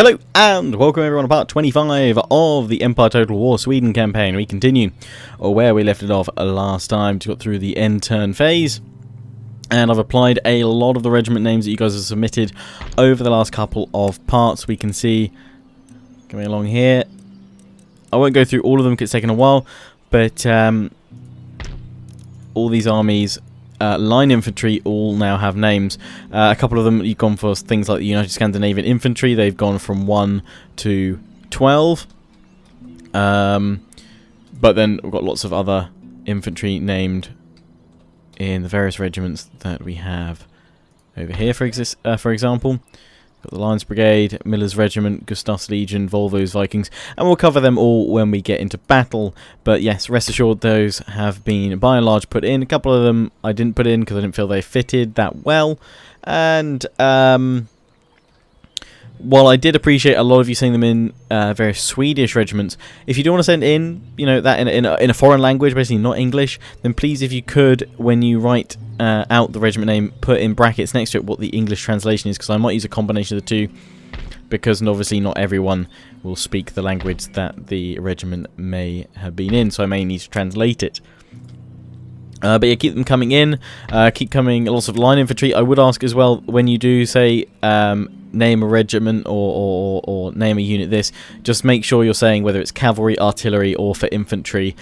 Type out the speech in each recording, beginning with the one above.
Hello and welcome everyone to part 25 of the Empire Total War Sweden campaign. We continue where we left it off last time to get through the end turn phase. And I've applied a lot of the regiment names that you guys have submitted over the last couple of parts. We can see, coming along here, I won't go through all of them because it's taken a while, but all these armies, line infantry, all now have names. A couple of them, you've gone for things like the United Scandinavian Infantry. They've gone from 1 to 12. But then we've got lots of other infantry named in the various regiments that we have over here, for example. Got the Lions Brigade, Miller's Regiment, Gustav's Legion, Volvo's Vikings, and we'll cover them all when we get into battle. But yes, rest assured those have been by and large put in. A couple of them I didn't put in because I didn't feel they fitted that well. And while I did appreciate a lot of you sending them in various Swedish regiments, if you do want to send in, you know, that in a foreign language, basically not English, then please, if you could, when you write out the regiment name, put in brackets next to it what the English translation is, because I might use a combination of the two, because obviously not everyone will speak the language that the regiment may have been in, so I may need to translate it. But yeah, keep them coming in, keep coming lots of line infantry. I would ask as well, when you do say name a regiment or name a unit this, just make sure you're saying whether it's cavalry, artillery or for infantry.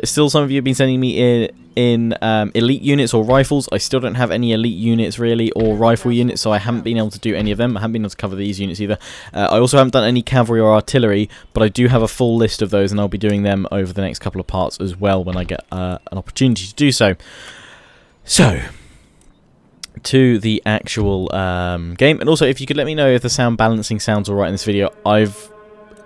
Still some of you have been sending me in elite units or rifles. I still don't have any elite units really or rifle units, so I haven't been able to do any of them. I haven't been able to cover these units either. I also haven't done any cavalry or artillery, but I do have a full list of those and I'll be doing them over the next couple of parts as well when I get an opportunity to do so. So, to the actual game. And also, if you could let me know if the sound balancing sounds alright in this video. I've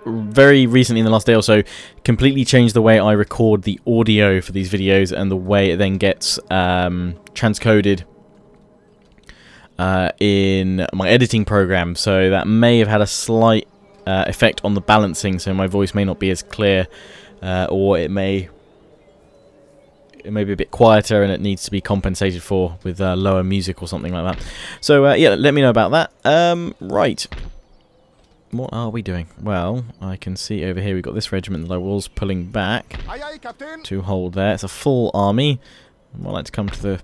very recently, in the last day or so, completely changed the way I record the audio for these videos and the way it then gets transcoded in my editing program. So that may have had a slight effect on the balancing, so my voice may not be as clear, or it may be a bit quieter and it needs to be compensated for with lower music or something like that. So yeah, let me know about that. Right, what are we doing? Well, I can see over here we've got this regiment that I was pulling back to hold there. It's a full army. I'd like to come to the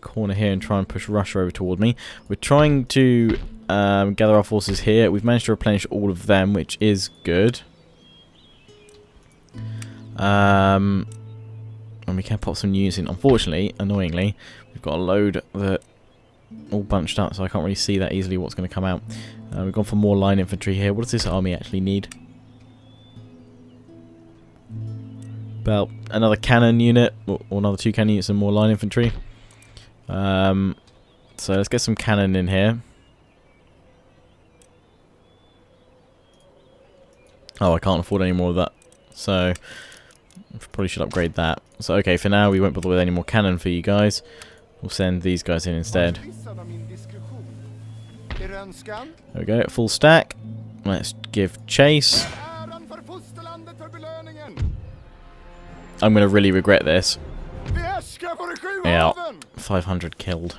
corner here and try and push Russia over toward me. We're trying to gather our forces here. We've managed to replenish all of them, which is good. And we can pop some units in. Unfortunately, annoyingly, we've got a load that all bunched up, so I can't really see that easily what's going to come out. We've gone for more line infantry here. What does this army actually need? About another cannon unit, or another 2 cannon units and more line infantry. So let's get some cannon in here. Oh, I can't afford any more of that. So probably should upgrade that. So okay, for now we won't bother with any more cannon for you guys. We'll send these guys in instead. There we go, full stack. Let's give chase. I'm going to really regret this. Yeah, 500 killed.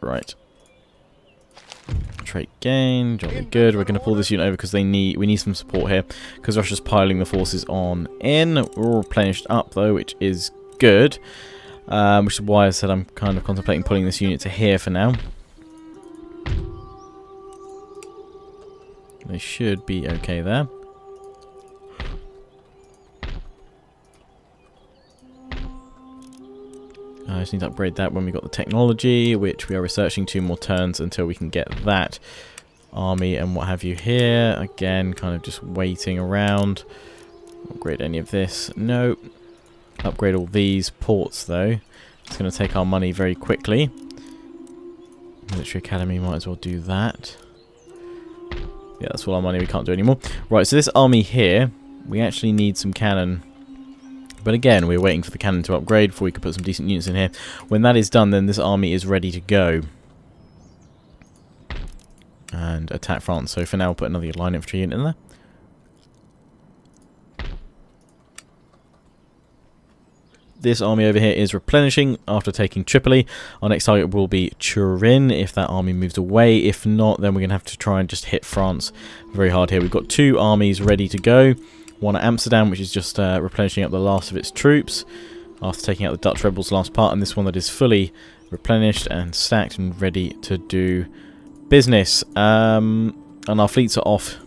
Right. Trait gain, jolly good. We're going to pull this unit over because we need some support here, because Russia's piling the forces on in. We're all replenished up though, which is good. Which is why I said I'm kind of contemplating pulling this unit to here for now. They should be okay there. I just need to upgrade that when we got the technology, which we are researching 2 more turns until we can get that army and what have you here. Again, kind of just waiting around. Upgrade any of this. Nope. Upgrade all these ports though. It's going to take our money very quickly. Military Academy, might as well do that. Yeah, that's all our money, we can't do anymore. Right, so this army here, we actually need some cannon. But again, we're waiting for the cannon to upgrade before we can put some decent units in here. When that is done, then this army is ready to go and attack France. So for now, we'll put another line infantry unit in there. This army over here is replenishing after taking Tripoli. Our next target will be Turin if that army moves away. If not, then we're going to have to try and just hit France very hard here. We've got 2 armies ready to go. One at Amsterdam, which is just replenishing up the last of its troops after taking out the Dutch rebels last part. And this one that is fully replenished and stacked and ready to do business. And our fleets are off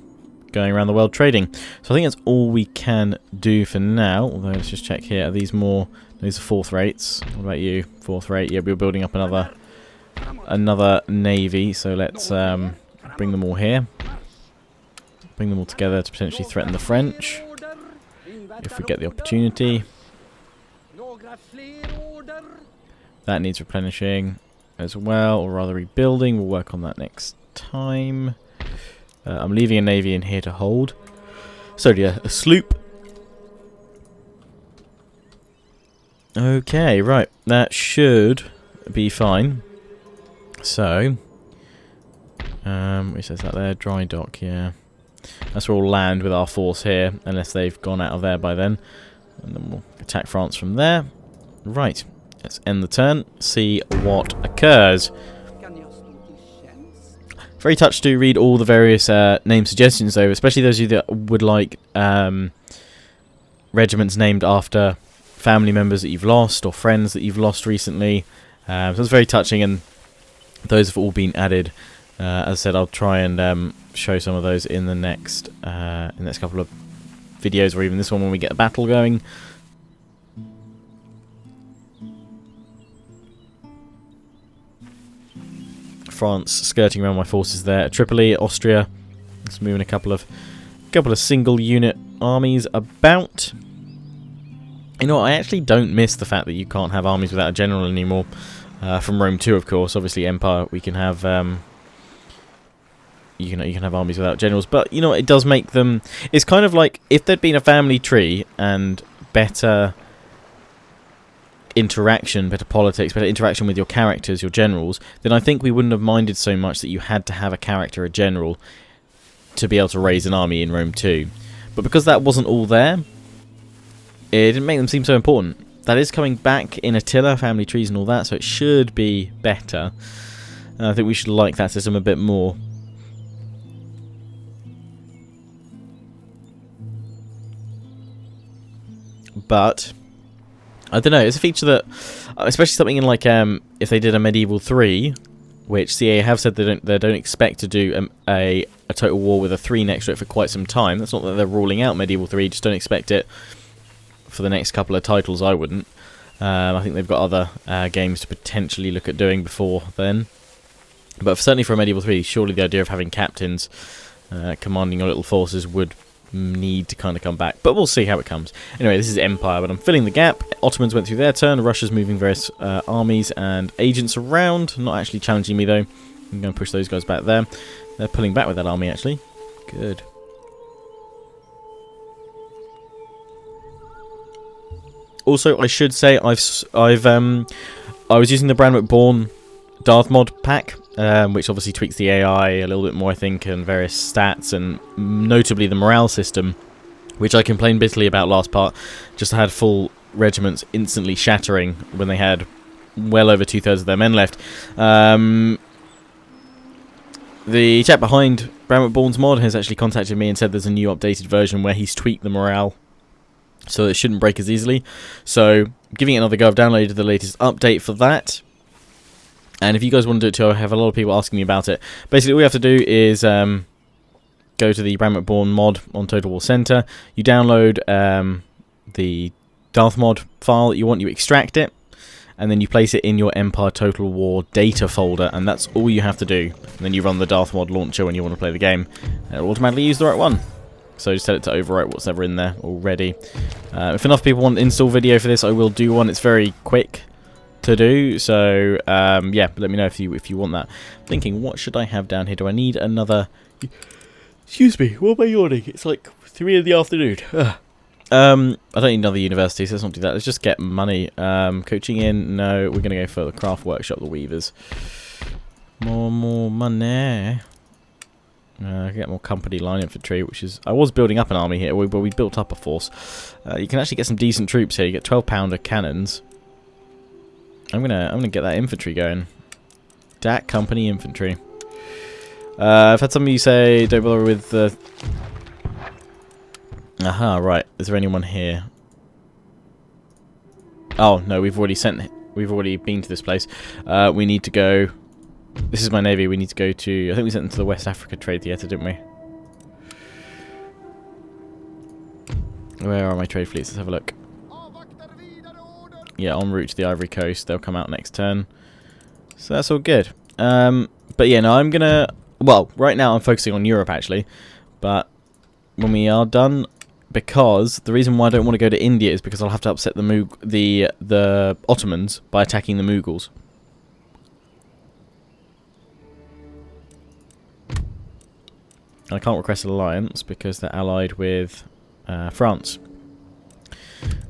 going around the world trading. So I think that's all we can do for now. Although let's just check here. Are these more... These are 4th rates. What about you? 4th rate. Yeah, we're building up another navy. So let's bring them all here. Bring them all together to potentially threaten the French. If we get the opportunity. That needs replenishing as well. Or rather rebuilding. We'll work on that next time. I'm leaving a navy in here to hold. So yeah, a sloop. Okay, right. That should be fine. So, which says that there? Dry dock, yeah. That's where we'll land with our force here, unless they've gone out of there by then. And then we'll attack France from there. Right, let's end the turn, see what occurs. Very touched to read all the various name suggestions, though, especially those of you that would like regiments named after family members that you've lost or friends that you've lost recently. So it's very touching, and those have all been added. As I said, I'll try and show some of those in the next couple of videos, or even this one when we get a battle going. France skirting around my forces there. Tripoli, Austria. Let's move in a couple of single unit armies about. You know, I actually don't miss the fact that you can't have armies without a general anymore. From Rome 2, of course. Obviously, Empire, we can have you can have armies without generals, but you know, it does make them. It's kind of like if there'd been a family tree and better interaction, better politics, better interaction with your characters, your generals, then I think we wouldn't have minded so much that you had to have a character, a general, to be able to raise an army in Rome 2. But because that wasn't all there, it didn't make them seem so important. That is coming back in Attila, family trees and all that, so it should be better. I think we should like that system a bit more. But I don't know, it's a feature that, especially something in like if they did a Medieval 3, which CA have said they don't expect to do a total war with a 3 next to it for quite some time. That's not that they're ruling out Medieval 3, just don't expect it for the next couple of titles. I wouldn't. I think they've got other games to potentially look at doing before then. But certainly for a Medieval 3, surely the idea of having captains commanding your little forces would need to kind of come back. But we'll see how it comes. Anyway, this is Empire, but I'm filling the gap. Ottomans went through their turn. Russia's moving various armies and agents around. Not actually challenging me, though. I'm going to push those guys back there. They're pulling back with that army, actually. Good. Also, I should say I was using the Bran Darthmod pack, which obviously tweaks the AI a little bit more, I think, and various stats, and notably the morale system, which I complained bitterly about last part. Just had full regiments instantly shattering when they had well over 2/3 of their men left. The chap behind Bran mod has actually contacted me and said there's a new updated version where he's tweaked the morale, so it shouldn't break as easily. So, giving it another go. I've downloaded the latest update for that. And if you guys want to do it too, I have a lot of people asking me about it. Basically, all you have to do is go to the Bran mod on Total War Center. You download the Darthmod file that you want. You extract it, and then you place it in your Empire Total War data folder, and that's all you have to do. And then you run the Darthmod launcher when you want to play the game, and it'll automatically use the right one. So just tell it to overwrite what's ever in there already. If enough people want an install video for this, I will do one. It's very quick to do, so yeah, let me know if you want that. I'm thinking, what should I have down here? Do I need another? Excuse me, what am I yawning? It's like 3 in the afternoon. I don't need another university, so let's not do that. Let's just get money. Coaching in, no, we're gonna go for the craft workshop, the weavers. More money. Get more company line infantry, which is... I was building up an army here, but we built up a force. You can actually get some decent troops here. You get 12-pounder cannons. I'm gonna get that infantry going. Dat company infantry. I've had some of you say don't bother with the... Aha, right. Is there anyone here? Oh no, we've already been to this place. We need to go. This is my navy. We need to go to... I think we sent them to the West Africa trade theatre, didn't we? Where are my trade fleets? Let's have a look. Yeah, en route to the Ivory Coast. They'll come out next turn. So that's all good. But yeah, no, I'm gonna... Well, right now I'm focusing on Europe, actually. But when we are done... Because the reason why I don't want to go to India is because I'll have to upset the Ottomans by attacking the Mughals. I can't request an alliance because they're allied with France.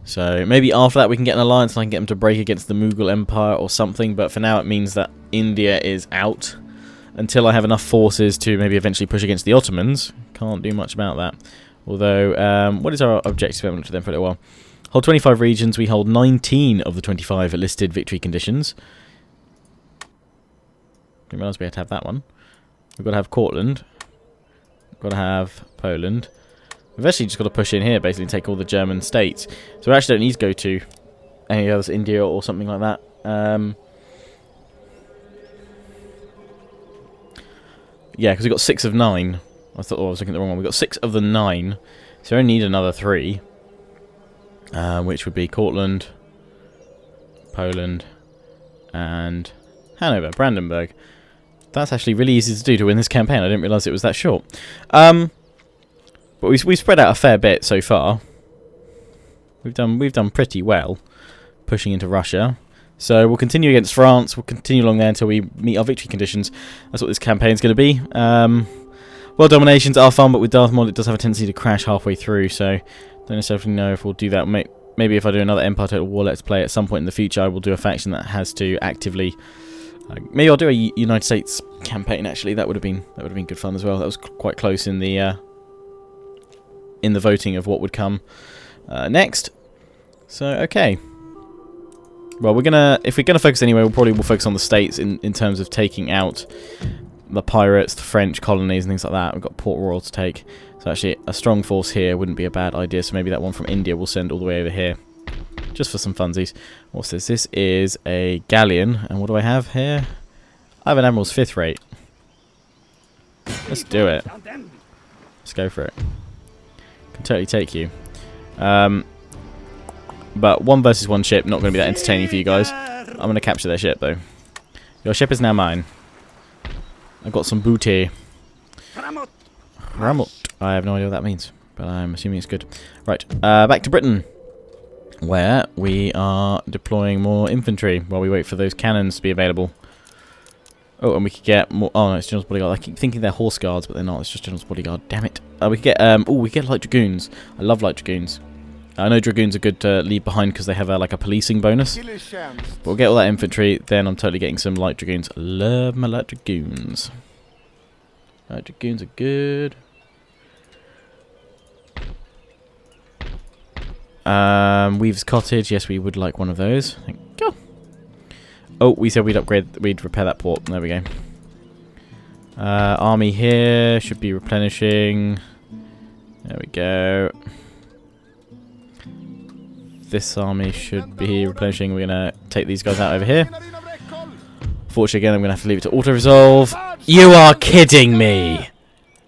So maybe after that we can get an alliance and I can get them to break against the Mughal Empire or something. But for now it means that India is out until I have enough forces to maybe eventually push against the Ottomans. Can't do much about that. Although, what is our objective? We haven't looked at them for a little while. Hold 25 regions. We hold 19 of the 25 listed victory conditions. Didn't realise we had to have that one. We've got to have Cortland. We've got to have Poland. We've actually just got to push in here, basically, and take all the German states. So we actually don't need to go to any others, India or something like that. Yeah, because we've got 6 of 9. I thought I was looking at the wrong one. We've got 6 of the 9. So we only need another 3. Which would be Cortland, Poland, and Hanover, Brandenburg. That's actually really easy to do to win this campaign. I didn't realise it was that short. But we've spread out a fair bit so far. We've done pretty well pushing into Russia. So we'll continue against France. We'll continue along there until we meet our victory conditions. That's what this campaign's going to be. World dominations are fun, but with Darthmod it does have a tendency to crash halfway through, so don't necessarily know if we'll do that. Maybe if I do another Empire Total War Let's Play at some point in the future, I will do a faction that has to actively... maybe I'll do a United States campaign, actually. That would have been good fun as well. That was quite close in the voting of what would come next. So, okay. Well, if we're gonna focus anyway, we'll probably focus on the States in terms of taking out the pirates, the French colonies and things like that. We've got Port Royal to take. So actually a strong force here wouldn't be a bad idea. So maybe that one from India we'll send all the way over here. Just for some funsies. What's this? This is a galleon. And what do I have here? I have an Admiral's 5th rate. Let's do it. Let's go for it. Can totally take you. But 1 versus 1 ship, not going to be that entertaining for you guys. I'm going to capture their ship though. Your ship is now mine. I've got some booty. Ramot. I have no idea what that means, but I'm assuming it's good. Right, back to Britain, where we are deploying more infantry while we wait for those cannons to be available. Oh, and we could get more... Oh, no, it's General's Bodyguard. I keep thinking they're Horse Guards, but they're not. It's just General's Bodyguard. Damn it. We could get... oh, we get Light Dragoons. I love Light Dragoons. I know Dragoons are good to leave behind because they have like a policing bonus. But we'll get all that infantry, then I'm totally getting some Light Dragoons. Love my Light Dragoons. Light Dragoons are good. Weave's Cottage. Yes, we would like one of those. Thank you. Oh, we said we'd repair that port. There we go. Army here should be replenishing. There we go. This army should be replenishing. We're going to take these guys out over here. Fortunately, again, I'm going to have to leave it to auto-resolve. You are kidding me!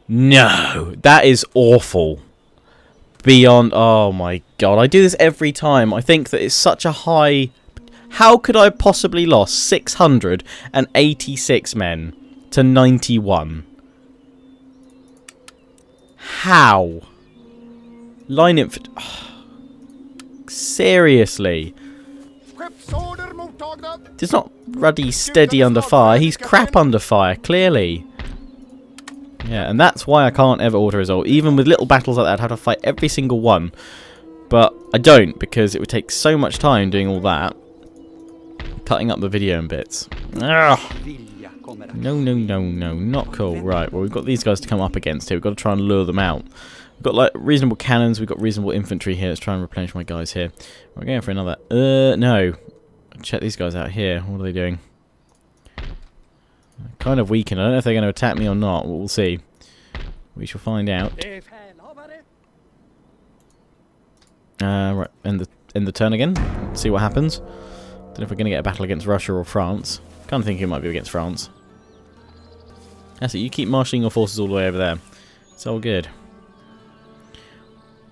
No, that is awful. Beyond... Oh my god, I do this every time. I think that it's such a high... How could I have possibly lost 686 men to 91? How? Line infantry... Seriously. It's not ruddy steady under fire. He's crap under fire, clearly. Yeah, and that's why I can't ever auto-resolve. Even with little battles like that, I'd have to fight every single one. But I don't, because it would take so much time doing all that. Cutting up the video in bits. Ugh. No, no, no, no, not cool. Right, well, we've got these guys to come up against here. We've got to try and lure them out. We've got, like, reasonable cannons. We've got reasonable infantry here. Let's try and replenish my guys here. We're going for another... no. Check these guys out here. What are they doing? Kind of weakened. I don't know if they're going to attack me or not. We'll see. We shall find out. Right, end the turn again. See what happens. Don't know if we're going to get a battle against Russia or France. Kind of think it might be against France. That's it. You keep marshalling your forces all the way over there. It's all good.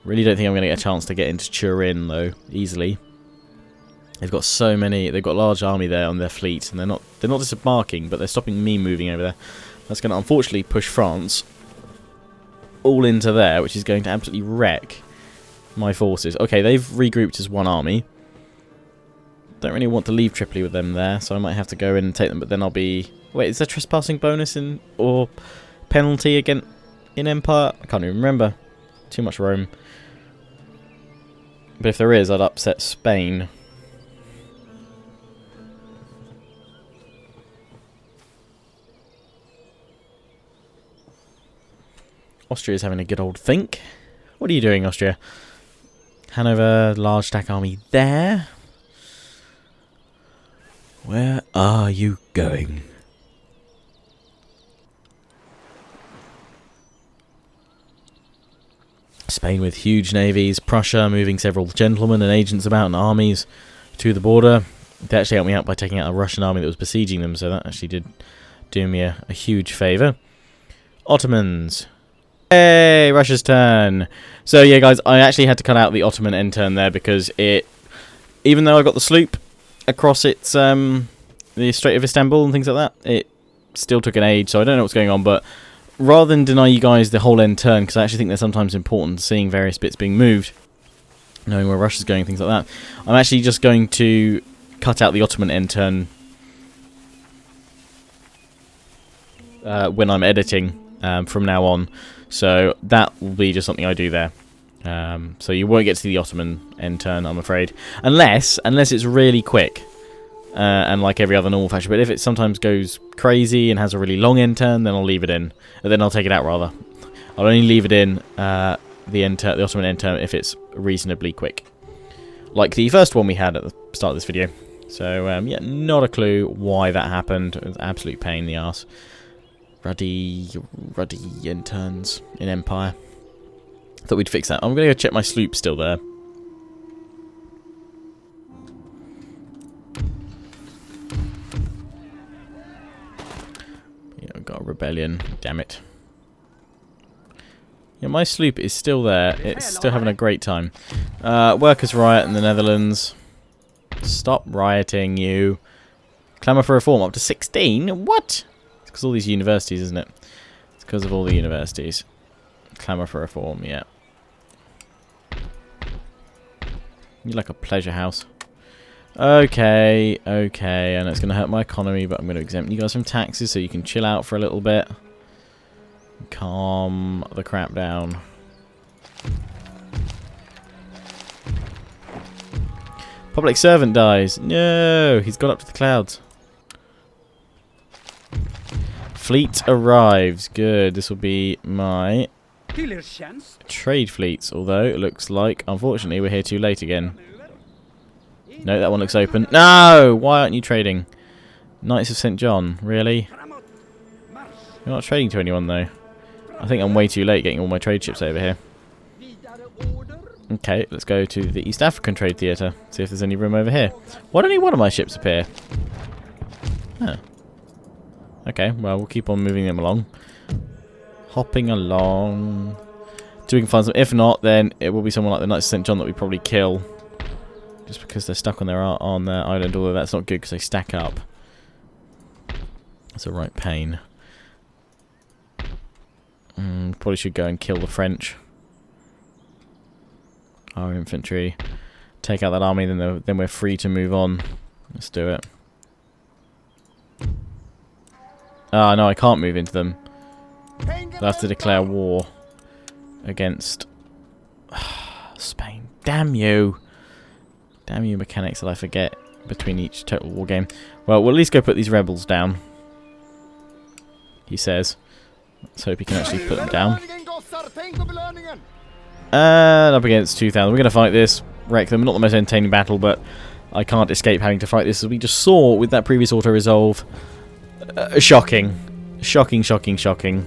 Really don't think I'm going to get a chance to get into Turin though easily. They've got so many. They've got a large army there on their fleet, and they're not disembarking, but they're stopping me moving over there. That's going to unfortunately push France all into there, which is going to absolutely wreck my forces. Okay, they've regrouped as one army. Don't really want to leave Tripoli with them there, so I might have to go in and take them. But then I'll be... Wait, is there trespassing bonus in or penalty again in Empire? I can't even remember. Too much Rome. But if there is, I'd upset Spain. Austria's having a good old think. What are you doing, Austria? Hanover, large stack army there. Where are you going? Spain with huge navies. Prussia moving several gentlemen and agents about and armies to the border. They actually helped me out by taking out a Russian army that was besieging them, so that actually did do me a huge favour. Ottomans. Hey, Russia's turn. So yeah, guys, I actually had to cut out the Ottoman end turn there because it, even though I got the sloop across its the Strait of Istanbul and things like that, it still took an age. So I don't know what's going on, but rather than deny you guys the whole end turn, because I actually think they're sometimes important, seeing various bits being moved, knowing where Russia's going, things like that, I'm actually just going to cut out the Ottoman end turn when I'm editing from now on. So that will be just something I do there. So you won't get to see the Ottoman end turn, I'm afraid, unless it's really quick, and like every other normal faction. But if it sometimes goes crazy and has a really long end turn, then I'll leave it in. And then I'll take it out rather. I'll only leave it in the Ottoman end turn if it's reasonably quick, like the first one we had at the start of this video. So yeah, not a clue why that happened. It was an absolute pain in the arse. Ruddy end turns in Empire. Thought we'd fix that. I'm going to go check my sloop still there. Yeah, we've got a rebellion. Damn it. Yeah, my sloop is still there. It's still having a great time. Workers' riot in the Netherlands. Stop rioting, you. Clamour for reform up to 16? What? It's because all these universities, isn't it? It's because of all the universities. Clamour for reform, yeah. You're like a pleasure house. Okay, okay. I know it's going to hurt my economy, but I'm going to exempt you guys from taxes so you can chill out for a little bit. Calm the crap down. Public servant dies. No, he's got up to the clouds. Fleet arrives. Good. This will be my trade fleets, although it looks like, unfortunately, we're here too late again. No, that one looks open. No! Why aren't you trading? Knights of St. John. Really? You're not trading to anyone, though. I think I'm way too late getting all my trade ships over here. Okay, let's go to the East African Trade Theatre. See if there's any room over here. Why don't any one of my ships appear? Huh. Okay, well, we'll keep on moving them along. Hopping along. So we can find some. If not, then it will be someone like the Knights of St. John that we probably kill. Just because they're stuck on their island, although that's not good because they stack up. That's a right pain. Probably should go and kill the French. Our infantry. Take out that army, then we're free to move on. Let's do it. Ah, no, I can't move into them. They'll have to declare war against Spain. Damn you. Damn you mechanics that I forget between each total war game. Well, we'll at least go put these rebels down. he says. Let's hope he can actually put them down. And up against 2,000. We're going to fight this. Wreck them. Not the most entertaining battle, but I can't escape having to fight this, as we just saw with that previous auto-resolve. Shocking. Shocking, shocking, shocking.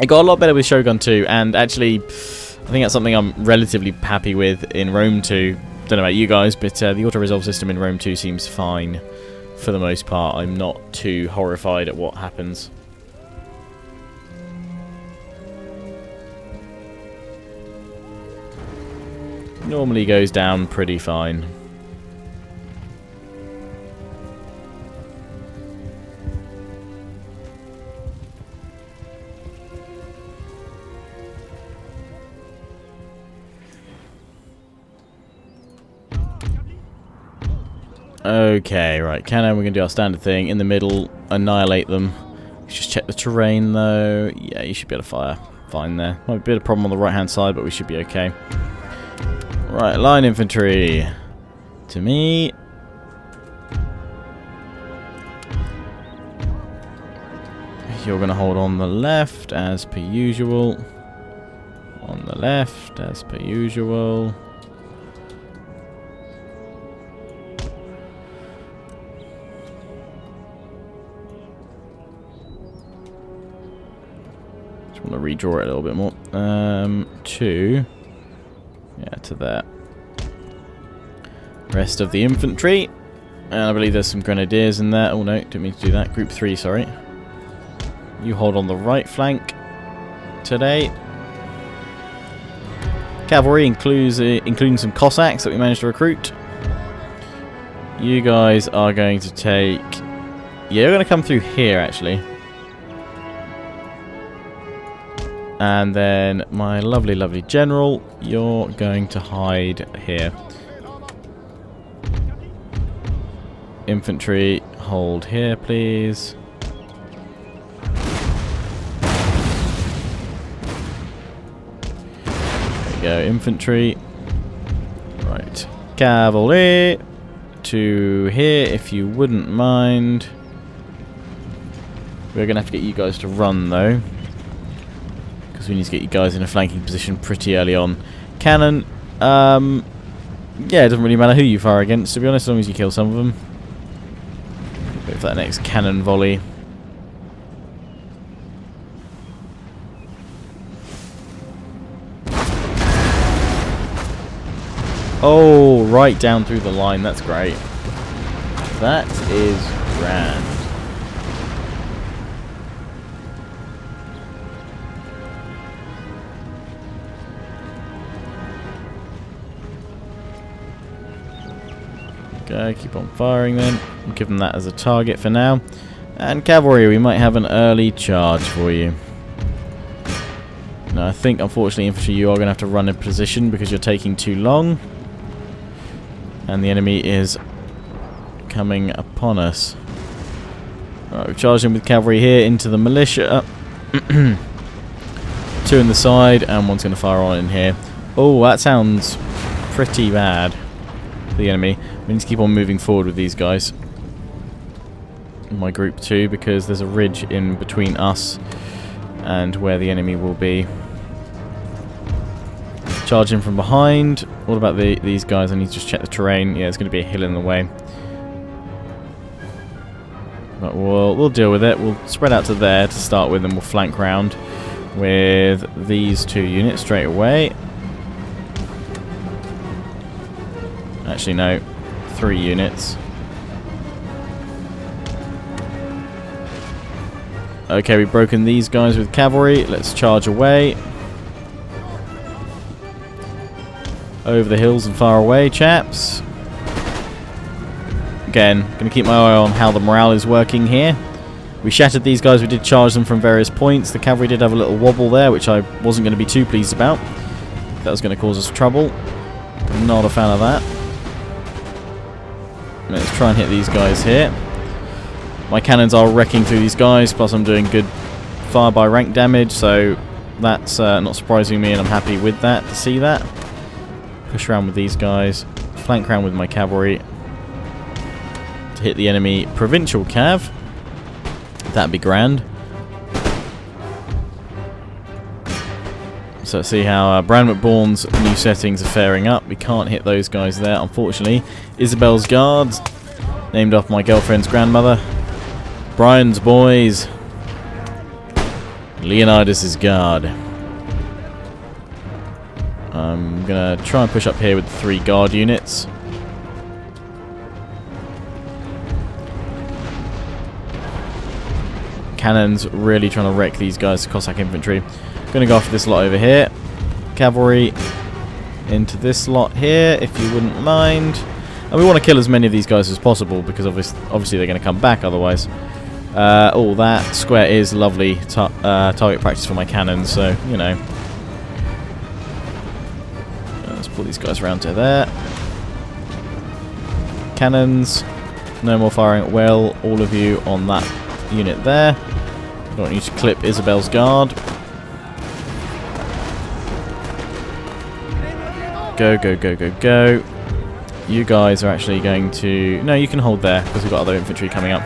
It got a lot better with Shogun 2, and actually, I think that's something I'm relatively happy with in Rome 2. Don't know about you guys, but the auto-resolve system in Rome 2 seems fine for the most part. I'm not too horrified at what happens. Normally goes down pretty fine. Okay, right, cannon, we're going to do our standard thing. In the middle, annihilate them. Let's just check the terrain, though. Yeah, you should be able to fire fine there. Might be a bit of a problem on the right-hand side, but we should be okay. Right, line infantry. To me. You're going to hold on the left, as per usual. On the left, as per usual. Want to redraw it a little bit more. To there. Rest of the infantry. And I believe there's some grenadiers in there. Oh no, didn't mean to do that. Group 3, sorry. You hold on the right flank today. Cavalry including some Cossacks that we managed to recruit. You guys are going to take... Yeah, you're going to come through here actually. And then my lovely, lovely general, you're going to hide here. Infantry, hold here, please. There we go, infantry. Right, cavalry to here, if you wouldn't mind. We're going to have to get you guys to run, though. We need to get you guys in a flanking position pretty early on. Cannon, yeah, it doesn't really matter who you fire against, to be honest, as long as you kill some of them. Wait for that next cannon volley. Oh, right down through the line, that's great. That is grand. Okay, keep on firing then. We'll give them that as a target for now. And cavalry, we might have an early charge for you. Now I think unfortunately infantry you are going to have to run in position because you're taking too long. And the enemy is coming upon us. Alright, we're charging with cavalry here into the militia. 2 in the side and one's going to fire on in here. Oh, that sounds pretty bad. The enemy. We need to keep on moving forward with these guys. My group 2, because there's a ridge in between us and where the enemy will be. Charging from behind. What about these guys? I need to just check the terrain. Yeah, there's going to be a hill in the way. But we'll deal with it. We'll spread out to there to start with, and we'll flank round with these 2 units straight away. Actually, no. 3 units. Okay, we've broken these guys with cavalry. Let's charge away. Over the hills and far away, chaps. Again, going to keep my eye on how the morale is working here. We shattered these guys. We did charge them from various points. The cavalry did have a little wobble there, which I wasn't going to be too pleased about. That was going to cause us trouble. Not a fan of that. Let's try and hit these guys here. My cannons are wrecking through these guys, plus I'm doing good fire by rank damage, so that's not surprising me, and I'm happy with that, to see that. Push around with these guys, flank around with my cavalry to hit the enemy provincial cav. That'd be grand. So let's see how Bran McBourne's new settings are faring up. We can't hit those guys there, unfortunately. Isabel's guards, named after my girlfriend's grandmother. Brian's boys. Leonidas's guard. I'm going to try and push up here with the 3 guard units. Cannons really trying to wreck these guys, Cossack infantry. Going to go after this lot over here. Cavalry into this lot here, if you wouldn't mind. And we want to kill as many of these guys as possible, because obviously they're going to come back otherwise. Oh, that square is lovely target practice for my cannons, so, you know. Let's pull these guys around to there. Cannons. No more firing at will. All of you on that unit there. I don't want you to clip Isabel's guard. Go, go, go, go, go. You guys are actually going to... No, you can hold there, because we've got other infantry coming up.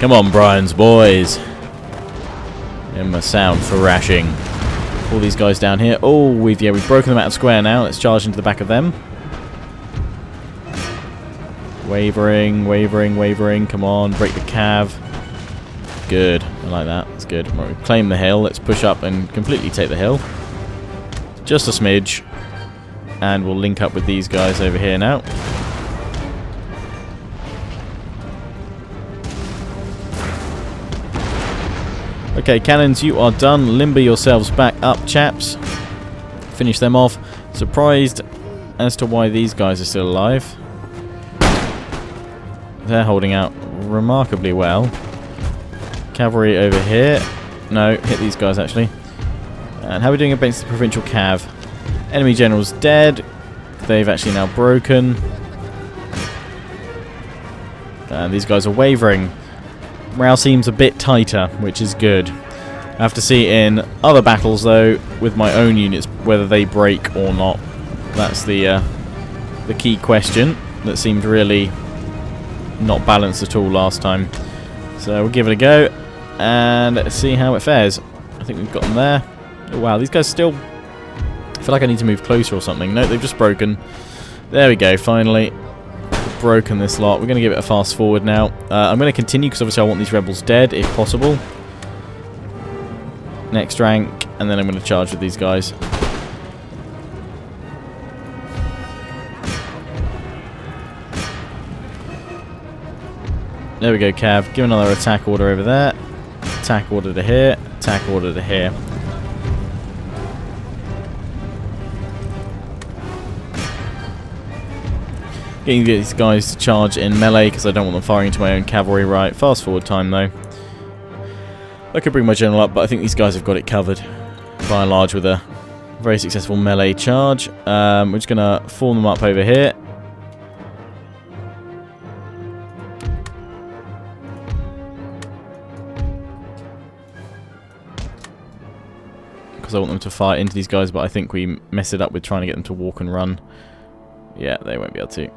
Come on, Brian's boys. Give them a sound thrashing. All these guys down here. Oh, we've broken them out of square now. Let's charge into the back of them. Wavering, wavering, wavering. Come on, break the cav. Good. I like that. That's good. Right, we claim the hill. Let's push up and completely take the hill. Just a smidge. And we'll link up with these guys over here now. Okay, cannons, you are done. Limber yourselves back up, chaps. Finish them off. Surprised as to why these guys are still alive. They're holding out remarkably well. Cavalry over here. No, hit these guys actually. And how are we doing against the provincial cav? Enemy general's dead. They've actually now broken. And these guys are wavering. Morale seems a bit tighter, which is good. I have to see in other battles, though, with my own units, whether they break or not. That's the key question that seemed really not balanced at all last time. So we'll give it a go, and let's see how it fares. I think we've got them there. Oh, wow, these guys still... I feel like I need to move closer or something. No, they've just broken. There we go, finally. Broken this lot. We're going to give it a fast forward now. I'm going to continue because obviously I want these rebels dead if possible. Next rank, and then I'm going to charge with these guys. There we go, Cav. Give another attack order over there. Attack order to here. Attack order to here. Getting these guys to charge in melee because I don't want them firing into my own cavalry. Right, fast forward time though. I could bring my general up, but I think these guys have got it covered by and large with a very successful melee charge. We're just going to form them up over here. Because I want them to fire into these guys, but I think we mess it up with trying to get them to walk and run. Yeah, they won't be able to.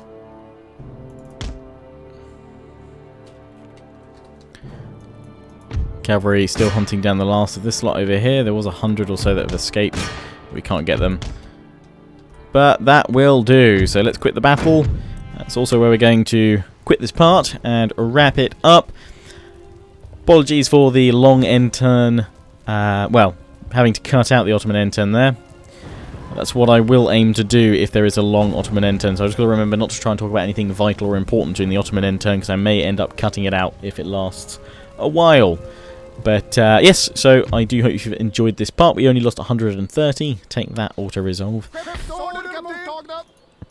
Cavalry still hunting down the last of this lot over here. There was 100 or so that have escaped. We can't get them. But that will do. So let's quit the battle. That's also where we're going to quit this part and wrap it up. Apologies for the long end turn. Well, having to cut out the Ottoman end turn there. That's what I will aim to do if there is a long Ottoman end turn. So I've just got to remember not to try and talk about anything vital or important during the Ottoman end turn, because I may end up cutting it out if it lasts a while. But yes, so I do hope you've enjoyed this part. We only lost 130. Take that, auto-resolve.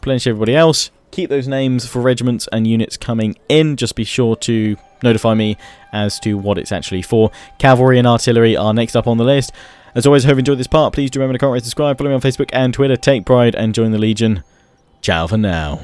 Plenty of everybody else. Keep those names for regiments and units coming in. Just be sure to notify me as to what it's actually for. Cavalry and artillery are next up on the list. As always, I hope you enjoyed this part. Please do remember to comment, rate, subscribe, follow me on Facebook and Twitter. Take pride and join the Legion. Ciao for now.